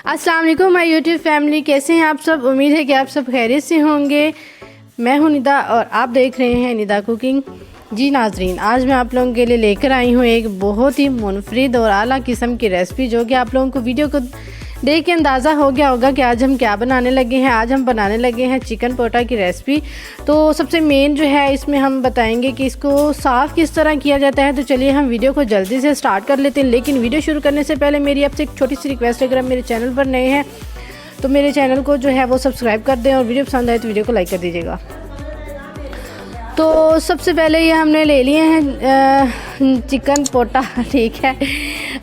अस्सलाम वालेकुम my YouTube family, कैसे हैं आप सब। उम्मीद है कि आप सब खैरियत से होंगे। मैं हूं निदा और आप देख रहे हैं निदा कुकिंग। जी नाजरीन, आज मैं आप लोगों के लिए लेकर आई हूं एक बहुत ही मुनफरिद और आला किस्म की रेसिपी, जो कि आप लोगों को वीडियो को देख के अंदाज़ा हो गया होगा कि आज हम क्या बनाने लगे हैं। आज हम बनाने लगे हैं चिकन पोटा की रेसिपी। तो सबसे मेन जो है इसमें हम बताएंगे कि इसको साफ़ किस तरह किया जाता है। तो चलिए हम वीडियो को जल्दी से स्टार्ट कर लेते हैं। लेकिन वीडियो शुरू करने से पहले मेरी आपसे एक छोटी सी रिक्वेस्ट है, अगर आप मेरे चैनल पर नए हैं तो मेरे चैनल को जो है वो सब्सक्राइब कर दें और वीडियो पसंद आए तो वीडियो को लाइक कर दीजिएगा। तो सबसे पहले ये हमने ले लिए हैं चिकन पोटा, ठीक है।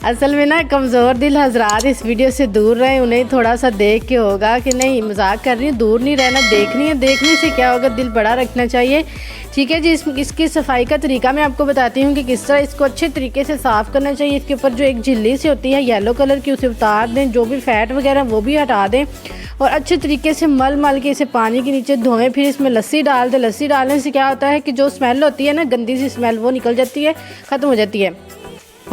असल में ना कमज़ोर दिल हजरात इस वीडियो से दूर रहें। उन्हें थोड़ा सा देख के होगा कि नहीं मजाक कर रही हूँ, दूर नहीं रहना, देखनी है। देखने से क्या होगा, दिल बड़ा रखना चाहिए, ठीक है जी। इसकी सफाई का तरीका मैं आपको बताती हूँ कि किस तरह इसको अच्छे तरीके से साफ़ करना चाहिए। इसके ऊपर जो एक झिल्ली सी होती है येलो कलर की, उसे उतार दें, जो भी फ़ैट वगैरह वो भी हटा दें और अच्छे तरीके से मल के इसे पानी के नीचे धोएं। फिर इसमें लस्सी डाल दें। लस्सी डालने से क्या होता है कि जो स्मेल होती है ना, गंदी सी स्मेल, वो निकल जाती है, ख़त्म हो जाती है।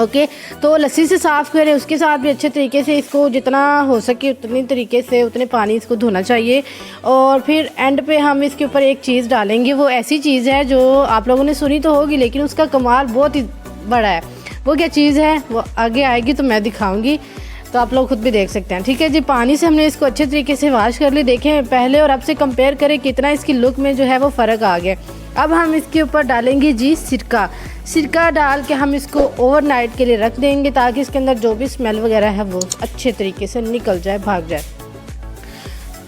ओके, तो लस्सी से साफ़ करें। उसके साथ भी अच्छे तरीके से इसको जितना हो सके उतनी तरीके से उतने पानी इसको धोना चाहिए। और फिर एंड पे हम इसके ऊपर एक चीज़ डालेंगे। वो ऐसी चीज़ है जो आप लोगों ने सुनी तो होगी, लेकिन उसका कमाल बहुत ही बड़ा है। वो क्या चीज़ है वो आगे आएगी तो मैं दिखाऊँगी, तो आप लोग खुद भी देख सकते हैं, ठीक है जी। पानी से हमने इसको अच्छे तरीके से वॉश कर ली। देखें पहले और अब से कंपेयर करें कितना इसकी लुक में जो है वो फ़र्क आ गया। अब हम इसके ऊपर डालेंगे जी सिरका डाल के हम इसको ओवरनाइट के लिए रख देंगे, ताकि इसके अंदर जो भी स्मेल वगैरह है वो अच्छे तरीके से निकल जाए, भाग जाए।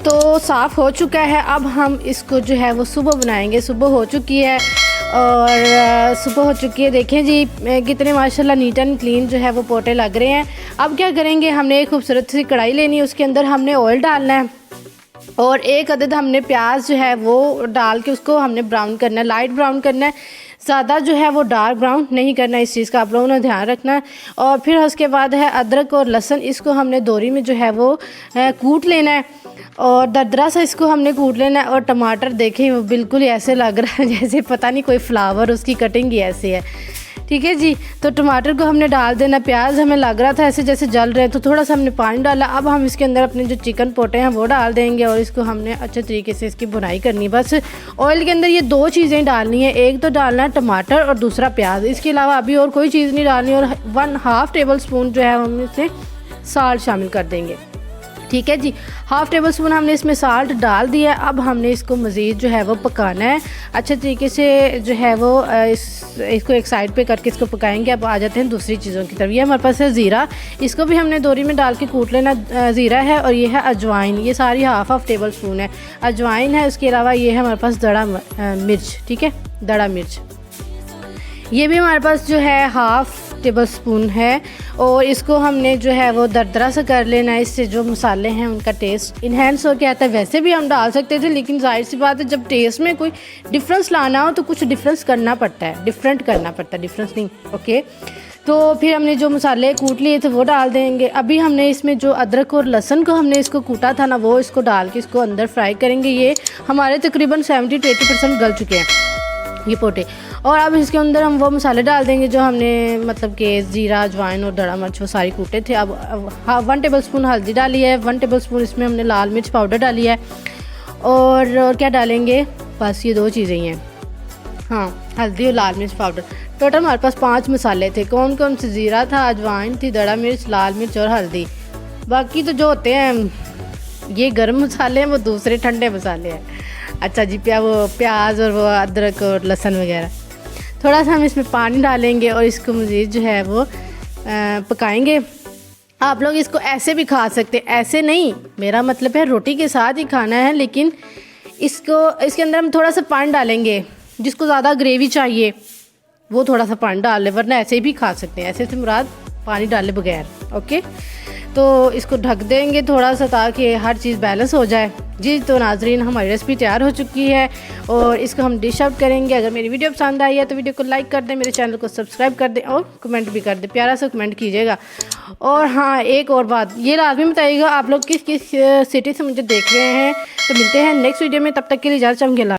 तो साफ़ हो चुका है। अब हम इसको जो है वो सुबह बनाएंगे। सुबह हो चुकी है और सुबह हो चुकी है। देखें जी कितने माशाल्लाह नीट एंड क्लीन जो है वो पोटे लग रहे हैं। अब क्या करेंगे, हमने एक खूबसूरत सी कढ़ाई लेनी है, उसके अंदर हमने ऑयल डालना है और एक अदद हमने प्याज जो है वो डाल के उसको हमने ब्राउन करना है, लाइट ब्राउन करना है, ज़्यादा जो है वो डार्क ब्राउन नहीं करना है। इस चीज़ का आप लोगों ने ध्यान रखना है। और फिर उसके बाद है अदरक और लहसुन, इसको हमने दोरी में जो है वो कूट लेना है और दरदरा सा इसको हमने कूट लेना है। और टमाटर देखें वो बिल्कुल ऐसे लग रहा है जैसे पता नहीं कोई फ्लावर, उसकी कटिंग ही ऐसी है, ठीक है जी। तो टमाटर को हमने डाल देना। प्याज हमें लग रहा था ऐसे जैसे जल रहे हैं, तो थोड़ा सा हमने पानी डाला। अब हम इसके अंदर अपने जो चिकन पोटे हैं वो डाल देंगे और इसको हमने अच्छे तरीके से इसकी भुनाई करनी है। बस ऑयल के अंदर ये दो चीज़ें डालनी है, एक तो डालना है टमाटर और दूसरा प्याज। इसके अलावा अभी और कोई चीज़ नहीं डालनी। और 1/2 टेबल स्पून जो है हम इसमें साल्ट शामिल कर देंगे, ठीक है जी। 1/2 टेबल स्पून हमने इसमें साल्ट डाल दिया। अब हमने इसको मज़ीद जो है वो पकाना है अच्छे तरीके से, जो है वो इसको एक साइड पे करके इसको पकाएंगे। अब आ जाते हैं दूसरी चीज़ों की तरफ। ये हमारे पास है ज़ीरा, इसको भी हमने दोरी में डाल के कूट लेना। ज़ीरा है और ये है अजवाइन, ये सारी 1/2 टेबल स्पून है अजवाइन है। उसके अलावा ये है हमारे पास दड़ा मिर्च, ठीक है, दड़ा मिर्च, ये भी हमारे पास जो है 1/2 टेबल स्पून है। और इसको हमने जो है वो दरदरा से कर लेना है। इससे जो मसाले हैं उनका टेस्ट इन्हेंस हो के आता है। वैसे भी हम डाल सकते थे, लेकिन जाहिर सी बात है जब टेस्ट में कोई डिफरेंस लाना हो तो कुछ डिफरेंस करना पड़ता है, डिफरेंट करना पड़ता है, डिफरेंस नहीं। ओके, तो फिर हमने जो मसाले कूट लिए थे वो डाल देंगे। अभी हमने इसमें जो अदरक और लहसुन को हमने इसको कूटा था ना, वो इसको डाल के इसको अंदर फ्राई करेंगे। ये हमारे तकरीबन 70 to 80% गल चुके हैं ये पोटे। और अब इसके अंदर हम वो मसाले डाल देंगे जो हमने मतलब कि ज़ीरा अजवाइन और दड़ा मिर्च वो सारी कूटे थे। अब 1 टेबल स्पून हल्दी डाली है, 1 टेबल स्पून इसमें हमने लाल मिर्च पाउडर डाली है। और क्या डालेंगे, बस ये 2 चीज़ें ही हैं, हाँ, हल्दी और लाल मिर्च पाउडर। टोटल हमारे पास 5 मसाले थे। कौन कौन से, ज़ीरा था, अजवाइन थी, दड़ा मिर्च, लाल मिर्च और हल्दी। बाकी तो जो होते हैं ये गर्म मसाले हैं, वो दूसरे ठंडे मसाले हैं। अच्छा जी, वो प्याज और वो अदरक और लहसुन वगैरह। थोड़ा सा हम इसमें पानी डालेंगे और इसको मज़ीद जो है वो पकाएंगे। आप लोग इसको ऐसे भी खा सकते हैं, ऐसे नहीं, मेरा मतलब है रोटी के साथ ही खाना है। लेकिन इसके अंदर हम थोड़ा सा पानी डालेंगे। जिसको ज़्यादा ग्रेवी चाहिए वो थोड़ा सा पानी डाल ले, वरना ऐसे भी खा सकते हैं। ऐसे से मुराद पानी डाले बगैर। ओके, तो इसको ढक देंगे थोड़ा सा ताकि हर चीज़ बैलेंस हो जाए जी। तो नाजरीन हमारी रेसिपी तैयार हो चुकी है और इसको हम डिश आउट करेंगे। अगर मेरी वीडियो पसंद आई है तो वीडियो को लाइक कर दें, मेरे चैनल को सब्सक्राइब कर दें और कमेंट भी कर दें, प्यारा सा कमेंट कीजिएगा। और हाँ, एक और बात, ये लाजमी बताइएगा आप लोग किस किस सिटी से मुझे देख रहे हैं। तो मिलते हैं नेक्स्ट वीडियो में, तब तक के लिए इजाज़त चाहूँगी।